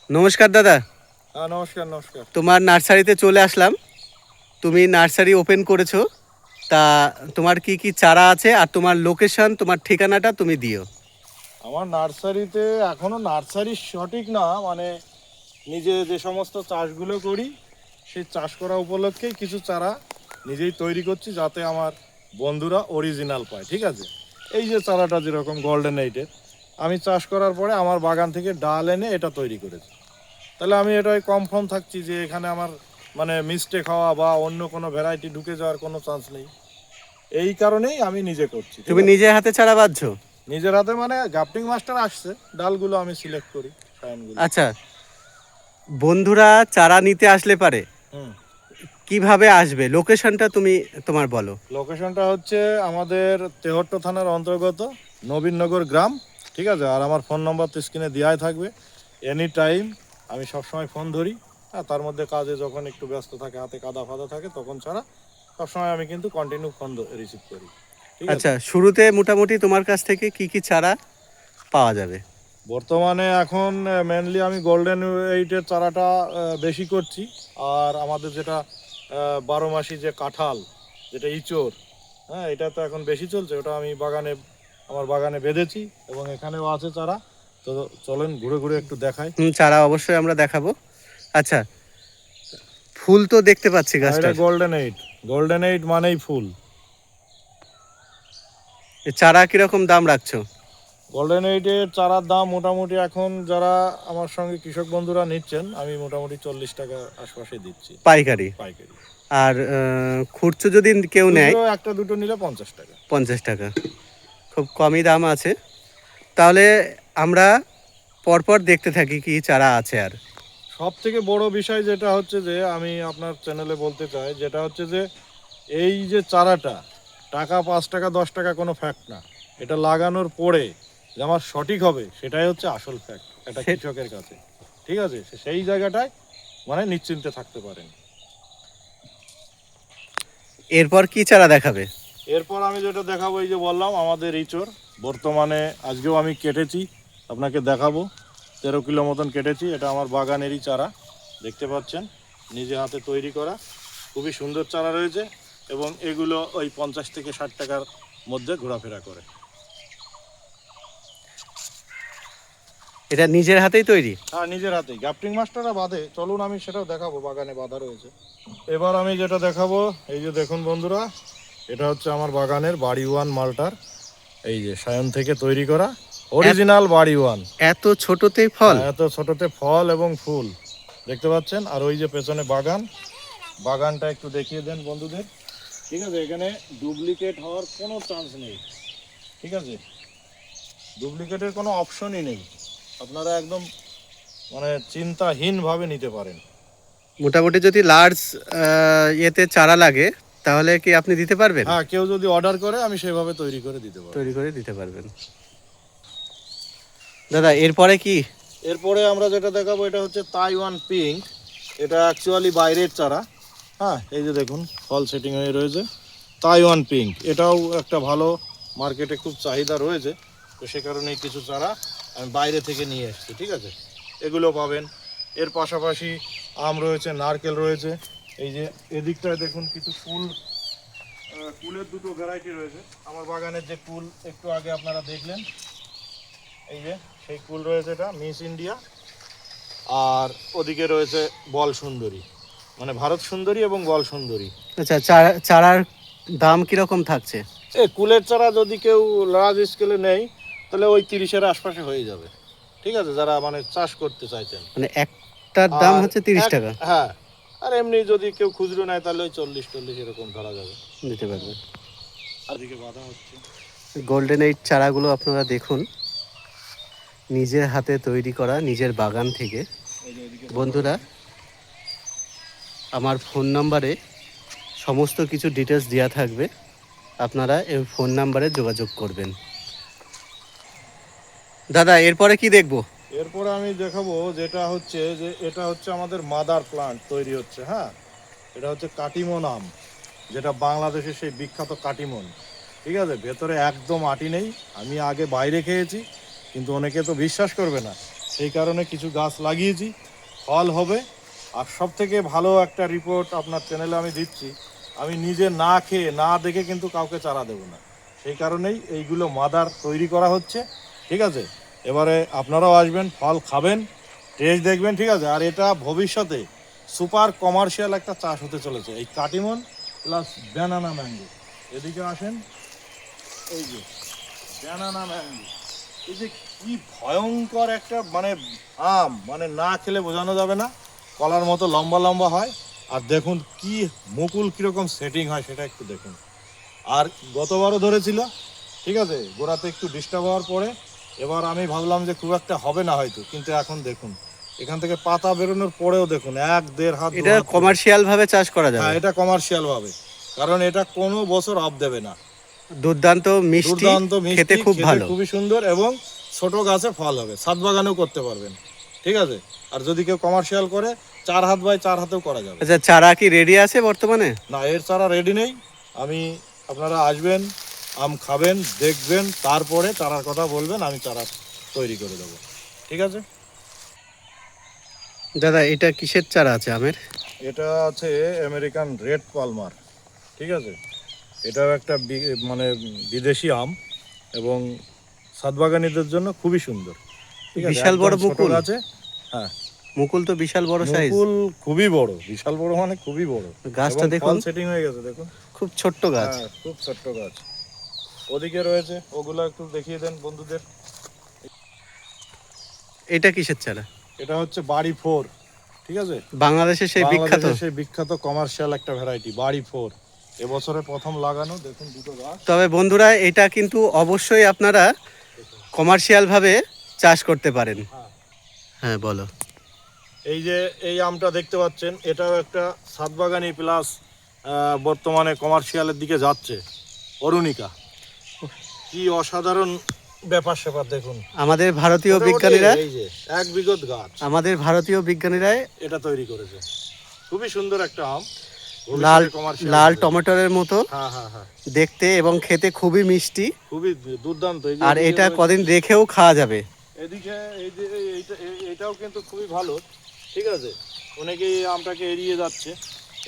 নমস্কার দাদা। হ্যাঁ, নমস্কার নমস্কার। তোমার নার্সারিতে চলে আসলাম। তুমি নার্সারি ওপেন করেছো, তা তোমার কি কি চারা আছে আর তোমার লোকেশন, তোমার ঠিকানাটা তুমি দিও। আমার নার্সারিতে এখনো নার্সারি সঠিক না, মানে নিজে যে সমস্ত চাষগুলো করি সেই চাষ করা উপলক্ষেই কিছু চারা নিজেই তৈরি করছি, যাতে আমার বন্ধুরা অরিজিনাল পায়। ঠিক আছে, এই যে চারাটা যেরকম গোল্ডেন এইটের আমি চাষ করার পরে আমার বাগান থেকে ডাল এনে এটা তৈরি করেছি। তাহলে আমি এটাই কনফার্ম থাকছি যে এখানে আমার মানে মিস্টেক হওয়া বা অন্য কোনো ভ্যারাইটি ঢুকে যাওয়ার কোনো চান্স নেই। এই কারণেই আমি নিজে করছি। ঠিক তুমি আছে, নিজে হাতে চারা বাঁধছো? নিজের হাতে মানে গ্রাফটিং মাস্টার আসছে, ডালগুলো আমি সিলেক্ট করি, সায়নগুলো। আচ্ছা, বন্ধুরা চারা নিতে আসলে পারে হুম, কিভাবে আসবে? লোকেশনটা তুমি তোমার বলো। লোকেশনটা হচ্ছে আমাদের তেহট্ট থানার অন্তর্গত নবীননগর গ্রাম। ঠিক আছে, আর আমার ফোন নম্বর তো স্ক্রিনে দেওয়াই থাকবে। এনি টাইম আমি সবসময় ফোন ধরি। হ্যাঁ, তার মধ্যে কাজে যখন একটু ব্যস্ত থাকে, হাতে কাদা ফাদা থাকে, তখন ছাড়া সবসময় আমি কিন্তু কন্টিনিউ ফোন রিসিভ করি। ঠিক আচ্ছা, আছে, শুরুতে মোটামুটি তোমার কাছ থেকে কি কি চারা পাওয়া যাবে? বর্তমানে এখন মেনলি আমি গোল্ডেন এইটের চারাটা বেশি করছি। আর আমাদের যেটা 12 মাসি যে কাঁঠাল, যেটা ইচোর, হ্যাঁ, এটা তো এখন বেশি চলছে। ওটা আমি আমার বাগানে বেঁধেছি এবং এখানেও আছে চারা। তো চলেন ঘুরে ঘুরে একটু দেখাই। চারা অবশ্যই আমরা দেখাবো। আচ্ছা, ফুল তো দেখতে পাচ্ছি আর এটা গাছটার। গোল্ডেন এইট, গোল্ডেন এইট মানেই ফুল। এ চারা কিরকম দাম রাখছো? গোল্ডেন এইটের চারার দাম মোটামুটি এখন যারা আমার সঙ্গে কৃষক বন্ধুরা নিচ্ছেন, আমি মোটামুটি 40 টাকা আশপাশে দিচ্ছি পাইকারি? পাইকারি। আর খুচরো যদি কেউ নেয়? খুচরো একটা দুটো নিলে 50 টাকা। 50 টাকা, খুব কমই দাম আছে। তাহলে আমরা পরপর দেখতে থাকি কি চারা আছে। আর সব থেকে বড় বিষয় যেটা হচ্ছে যে আমি আপনার চ্যানেলে বলতে চাই, যেটা হচ্ছে যে এই যে চারাটা, টাকা 5 টাকা 10 টাকা কোনো ফ্যাক্ট না। এটা লাগানোর পরে যে আমার সঠিক হবে সেটাই হচ্ছে আসল ফ্যাক্ট একটা সে কৃষকের কাছে। ঠিক আছে, সেই জায়গাটায় মানে নিশ্চিন্তে থাকতে পারেন। এরপর কি চারা দেখাবে? এরপর আমি যেটা দেখাবো, এই যে বললাম আমাদের ইঁচড়, বর্তমানে আজকেও আমি কেটেছি, আপনাকে দেখাবো। 13 কিলো মতন কেটেছি। এটা আমার বাগানেরই চারা, দেখতে পাচ্ছেন, নিজে হাতে তৈরি করা। খুবই সুন্দর চারা রয়েছে এবং এগুলো ওই 50 থেকে 60 টাকার মধ্যে ঘোরাফেরা করে। এটা নিজের হাতেই তৈরি? হ্যাঁ, নিজের হাতেই গ্রাফটিং মাস্টাররা বাঁধে। চলুন আমি সেটাও দেখাবো, বাগানে বাঁধা রয়েছে। এবার আমি যেটা দেখাবো, এই যে দেখুন বন্ধুরা, এটা হচ্ছে আমার বাগানের বাড়ি ওয়ান মালটার, এই যে সায়ন থেকে তৈরি করা অরিজিনাল বাড়ি ওয়ান। এত ছোটতেই ফল? এত ছোটতে ফল এবং ফুল দেখতে পাচ্ছেন। আর ওই যে পেছনে বাগান, বাগানটা একটু দেখিয়ে দেন বন্ধুদের। ঠিক আছে, এখানে ডুপ্লিকেট হওয়ার কোনো চান্স নেই। ঠিক আছে, ডুপ্লিকেটের কোনো অপশনই নেই। আপনারা একদম মানে চিন্তাহীনভাবে নিতে পারেন। মোটামুটি যদি লার্জ ইয়েতে চারা লাগে তাহলে কি আপনি দিতে পারবেন? হ্যাঁ, কেউ যদি অর্ডার করে আমি সেভাবে তৈরি করে দিতে পারবো। তৈরি করে দিতে পারবেন। দাদা এরপরে কি? এরপরে আমরা যেটা দেখাবো, এটা হচ্ছে তাইওয়ান পিঙ্ক। এটা অ্যাকচুয়ালি বাইরের চারা। হ্যাঁ, এই যে দেখুন ফল সেটিং হয়ে রয়েছে। তাইওয়ান পিঙ্ক এটাও একটা ভালো মার্কেটে খুব চাহিদা রয়েছে। তো সে কারণেই কিছু চারা আমি বাইরে থেকে নিয়ে এসেছি। ঠিক আছে, এগুলো পাবেন। এর পাশাপাশি আম রয়েছে, নারকেল রয়েছে। এই যে এদিকটায় দেখুন কিছু কুলের দুটো ভ্যারাইটি রয়েছে। আমার বাগানের যে কুল একটু আগে আপনারা দেখলেন, এই যে সেই কুল রয়েছে, এটা মিস ইন্ডিয়া। আর ওদিকে রয়েছে বল সুন্দরী, মানে ভারত সুন্দরী এবং বল সুন্দরী। আচ্ছা, চারার দাম কিরকম থাকছে? কুলের চারা যদি কেউ লার্জ স্কেলে নেয় তাহলে ওই 30-এর আশপাশে হয়ে যাবে। ঠিক আছে, যারা মানে চাষ করতে চাইছেন। মানে একটার দাম আর হচ্ছে 30 টাকা? হ্যাঁ, আর এমনি যদি কেউ খুচরো নেয় তাহলে ওই 40-40 এরকম ধরা যাবে। দিতে পারবেন। আর এদিকে বাধা হচ্ছে। গোল্ডেন এইট চারাগুলো আপনারা দেখুন, নিজের হাতে তৈরি করা, নিজের বাগান থেকে। এই যে এদিকে বন্ধুরা, আমার ফোন নাম্বারে সমস্ত কিছু ডিটেলস দেওয়া থাকবে, আপনারা এই ফোন নাম্বারে যোগাযোগ করবেন। দাদা এরপরে কি দেখব? এরপরে আমি দেখাবো যেটা হচ্ছে যে এটা হচ্ছে আমাদের মাদার প্লান্ট তৈরি হচ্ছে। হ্যাঁ, এটা হচ্ছে কাটিমন আম, যেটা বাংলাদেশের সেই বিখ্যাত কাটিমন। ঠিক আছে, ভেতরে একদম আটি নেই। আমি আগে বাইরে খেয়েছি, কিন্তু অনেকে তো বিশ্বাস করবে না। সেই কারণে কিছু গাছ লাগিয়েছি, ফল হবে। আর সব থেকে ভালো একটা রিপোর্ট আপনার চ্যানেলে আমি দিচ্ছি, আমি নিজে না খেয়ে না দেখে কিন্তু কাউকে চারা দেবো না। সেই কারণেই এইগুলো মাদার তৈরি করা হচ্ছে, ঠিক আছে। এবারে আপনারাও আসবেন, ফল খাবেন, টেস্ট দেখবেন, ঠিক আছে। আর এটা ভবিষ্যতে সুপার কমার্শিয়াল একটা চাষ হতে চলেছে, এই কাটিমন প্লাস ব্যানানা ম্যাঙ্গো। এদিকে আসেন, এই যে ব্যানানা ম্যাঙ্গো, এই যে কি ভয়ঙ্কর একটা মানে আম, মানে না খেলে বোঝানো যাবে না, কলার মতো লম্বা লম্বা হয়। আর দেখুন কি মুকুল কীরকম সেটিং হয় সেটা একটু দেখুন। আর গতবারও ধরেছিল, ঠিক আছে, গোড়াতে একটু ডিস্টার্ব হওয়ার পরে এবার আমি ভাবলাম যে খুব একটা হবে না হয়তো, কিন্তু এখন দেখুন এখান থেকে পাতা বেরোনোর পরেও দেখুন 1-1.5 হাত, এটা কমার্শিয়াল ভাবে চাষ করা যাবে। হ্যাঁ এটা কমার্শিয়াল ভাবে, কারণ এটা কোনো বছর অফ দেবে না। দুর্দান্ত মিষ্টি, দুর্দান্ত মিষ্টি, খেতে খুব ভালো, খুবই সুন্দর, এবং ছোট গাছে ফল হবে, ছাদ বাগানেও করতে পারবেন, ঠিক আছে। আর যদি কেউ কমার্শিয়াল করে 4 হাত বাই 4 হাতেও করা যাবে। আচ্ছা, চারা কি রেডি আছে বর্তমানে? না, এর চারা রেডি নেই। আপনারা আসবেন, আম খাবেন, দেখবেন, তারপরে চারার কথা বলবেন, আমি চারা তৈরি করে দেবো, ঠিক আছে। দাদা, এটা কিসের চারা আছে আমের? এটা আছে আমেরিকান রেড পালমার, ঠিক আছে। এটাও একটা মানে বিদেশি আম, এবং ছাদবাগানীদের জন্য খুবই সুন্দর, ঠিক আছে। বিশাল বড় একদম ছোট মুকুল গাছে, হ্যাঁ মুকুল তো বিশাল বড় সাইজ। মুকুল খুবই বড়, বিশাল বড় মানে খুবই বড়। গাছটা দেখুন, সেটিং হয়ে গেছে দেখুন, খুব ছোট্ট গাছ। হ্যাঁ খুব ছোট্ট গাছ। ওদিকে রয়েছে, ওগুলো একটু দেখিয়ে দেন বন্ধুদের। এটা কিসের চারা? এটা হচ্ছে বাড়ি 4, ঠিক আছে। বাংলাদেশে সেই বিখ্যাত, বাংলাদেশের সেই বিখ্যাত কমার্শিয়াল একটা ভ্যারাইটি বাড়ি 4, এবছরে প্রথম লাগানো, দেখুন দুটো গাছ। তবে বন্ধুরা, এটা কিন্তু অবশ্যই আপনারা কমার্শিয়াল ভাবে চাষ করতে পারেন। হ্যাঁ বলো। এই যে এই আমটা দেখতে পাচ্ছেন, এটাও একটা ছাদবাগানি প্লাস বর্তমানে কমার্শিয়ালের দিকে যাচ্ছে, অরুণিকা। কি অসাধারণ ব্যাপার স্যাপার দেখুন। আমাদের ভারতীয় বিজ্ঞানীরা, এই যে 1 বিঘত গাছ, আমাদের ভারতীয় বিজ্ঞানীরাই এটা তৈরি করেছে। খুবই সুন্দর একটা আম, লাল commercial লাল হবে। টমেটোর মতো হ্যাঁ হ্যাঁ হ্যাঁ, দেখতে এবং খেতে খুবই মিষ্টি। খুবই দুর্দান্ত। এই যে আর এদিকে এটা রয়েছে- কদিন রেখেও খাওয়া যাবে। এদিকে এই যে এটাও কিন্তু খুবই ভালো, ঠিক আছে। অনেকেই এই আমটাকে এড়িয়ে যাচ্ছে,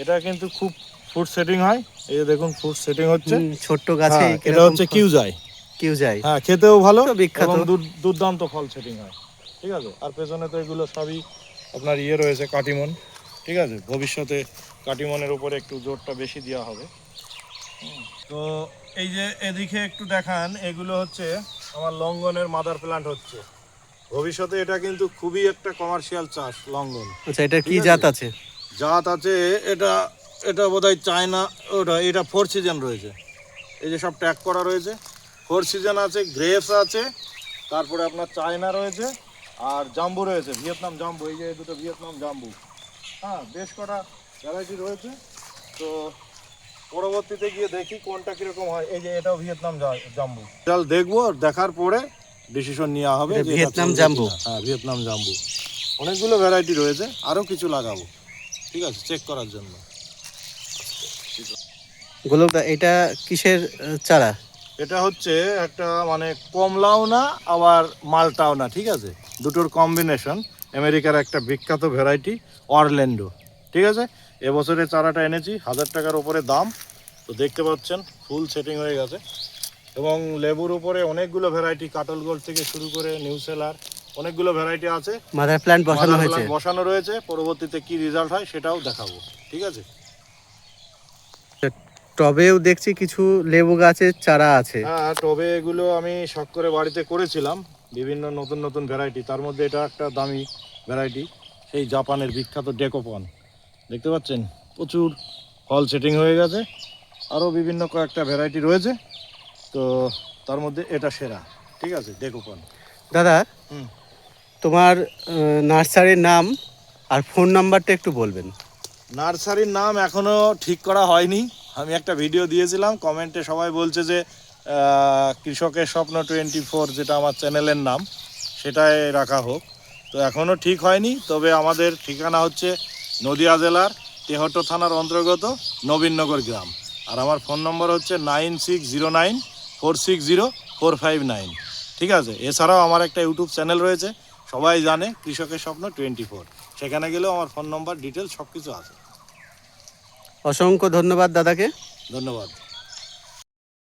এটা কিন্তু খুব ফুড সেটিং হয়। এই যে দেখুন ফুড সেটিং হচ্ছে, ছোট্ট গাছে হ্যাঁ, এটা হচ্ছে কিউজাই, কিউজাই, হ্যাঁ খেতেও ভালো, তো বিখ্যাত। এবং দুর্দান্ত ফল সেটিং হয়, ঠিক আছে। আর পেছনে তো এগুলো সবই আপনার রয়েছে কাটিমন, ঠিক আছে। ভবিষ্যতে কাটিমনের উপরে একটু জোরটা বেশি দেওয়া হবে। তো এই যে এদিকে একটু দেখান, এগুলো হচ্ছে আমার লঙ্ঘনের মাদার প্ল্যান্ট হচ্ছে। ভবিষ্যতে এটা কিন্তু খুবই একটা কমার্শিয়াল চাষ, লঙ্ঘন। আচ্ছা, এটা কি ঠিক আছে। জাত আছে? জাত আছে এটা, এটা বোধহয় চায়না, এটা 4 সিজন রয়েছে, এই যে সব ট্যাগ করা রয়েছে। 4 সিজন আছে, গ্রেপস আছে, তারপরে আপনার চায়না রয়েছে, আর জাম্বু রয়েছে, ভিয়েতনাম জাম্বু। এই যে এই দুটো ভিয়েতনাম জাম্বু, হ্যাঁ বেশ কটা ভ্যারাইটি রয়েছে। তো পরবর্তীতে গিয়ে দেখি কোনটা কিরকম হয়। এই যে এটাও ভিয়েতনাম জাম্বু, চাল দেখবো, দেখার পরে ডিসিশন নেওয়া হবে এটা যে এটা ভিয়েতনাম চলবে জাম্বু? কিনা। হ্যাঁ ভিয়েতনাম জাম্বু, অনেকগুলো ভ্যারাইটি রয়েছে, আরও কিছু লাগাবো, ঠিক আছে, চেক করার জন্য। গোলকদা, এটা কিসের চারা? এটা হচ্ছে একটা মানে কমলাও না আবার মালটাও না, ঠিক আছে, দুটোর কম্বিনেশন। আমেরিকার একটা বিখ্যাত ভ্যারাইটি অরল্যান্ডো, ঠিক আছে। এবছরে চারাটা এনেছি, 1000 টাকার উপরে দাম। তো দেখতে পাচ্ছেন ফুল সেটিং হয়ে গেছে, এবং লেবুর উপরে অনেকগুলো ভ্যারাইটি, কাটল গোল্ড থেকে শুরু করে নিউ সেলার, অনেকগুলো ভ্যারাইটি আছে, মাদার প্ল্যান্ট বসানো মাদার হয়েছে। প্ল্যান্ট বসানো রয়েছে। পরবর্তীতে কি রেজাল্ট হয় সেটাও দেখাবো, ঠিক আছে। টবেও দেখছি কিছু লেবু গাছের চারা আছে। হ্যাঁ, তবে এগুলো আমি শখ করে বাড়িতে করেছিলাম, বিভিন্ন নতুন নতুন ভ্যারাইটি। তার মধ্যে এটা একটা দামি ভ্যারাইটি, সেই জাপানের বিখ্যাত ডেকোপন। দেখতে পাচ্ছেন প্রচুর ফল সেটিং হয়ে গেছে, আরও বিভিন্ন কয়েকটা ভ্যারাইটি রয়েছে। তো তার মধ্যে এটা সেরা, ঠিক আছে, ডেকোপন। দাদা, হুম। তোমার নার্সারির নাম আর ফোন নাম্বারটা একটু বলবেন? নার্সারির নাম এখনও ঠিক করা হয়নি। আমি একটা ভিডিও দিয়েছিলাম, কমেন্টে সবাই বলছে যে কৃষকের স্বপ্ন 24, যেটা আমার চ্যানেলের নাম, সেটাই রাখা হোক। তো এখনও ঠিক হয়নি, তবে আমাদের ঠিকানা হচ্ছে নদিয়া জেলার তেহট্ট থানার অন্তর্গত নবীননগর গ্রাম। আর আমার ফোন নম্বর হচ্ছে 9609460459, ঠিক আছে। এছাড়াও আমার একটা ইউটিউব চ্যানেল রয়েছে, সবাই জানে কৃষকের স্বপ্ন 24, সেখানে গেলেও আমার ফোন নম্বর ডিটেলস সব কিছু আছে। অসংখ্য ধন্যবাদ দাদাকে। ধন্যবাদ।